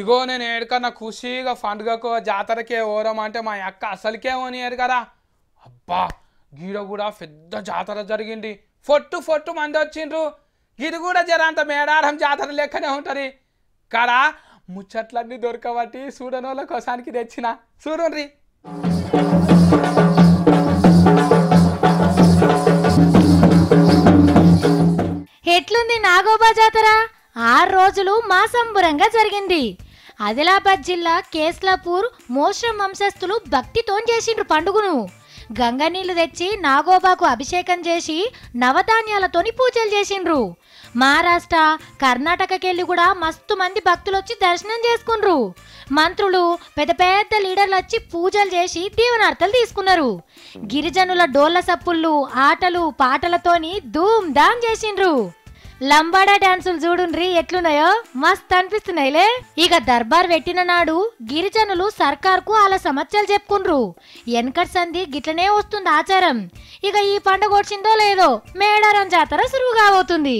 ఇగో నేను ఏడుకన్నా ఖుషిగా పండుగకు జాతరకే ఓరమంటే మా అక్క అసలుకే ఓనియరు కదా. అబ్బా గీడ కూడా పెద్ద జాతర జరిగింది. ఫొట్టు ఫొట్టు మంది వచ్చిండ్రు. గిది కూడా జరంత మేడారం జాతర లెక్కనే ఉంటుంది కదా. ముచ్చట్లన్నీ దొరకబట్టి చూడనోళ్ళ కోసానికి తెచ్చిన చూడండి. ఎట్లుంది నాగోబా జాతర? 6 రోజులు మా సంబురంగా జరిగింది. ఆదిలాబాద్ జిల్లా కేస్లాపూర్ మోశ్రం వంశస్థులు భక్తితో చేసిండ్రు పండుగను. గంగ నీళ్లు తెచ్చి నాగోబాకు అభిషేకం చేసి నవధాన్యాలతోని పూజలు చేసిండ్రు. మహారాష్ట్ర కర్ణాటకకెళ్ళి కూడా మస్తు మంది భక్తులు వచ్చి దర్శనం చేసుకుండ్రు. మంత్రులు పెద్ద పెద్ద లీడర్లు వచ్చి పూజలు చేసి దీవెనార్తలు తీసుకున్నారు. గిరిజనుల డోళ్ల సప్పుళ్ళు ఆటలు పాటలతోని ధూమ్ ధామ్ చేసిండ్రు. లంబాడా డాన్సులు చూడుండ్రి ఎట్లున్నాయో మస్త్ అనిపిస్తున్నాయిలే. ఇక దర్బార్ పెట్టిన నాడు గిరిజనులు సర్కార్కు అలా సమస్యలు చెప్పుకుండ్రు. వెనకటి సంధి గిట్లనే వస్తుంది ఆచారం. ఇక ఈ పండుగ వచ్చిందో లేదో మేడారం జాతర సురువుగా అవుతుంది.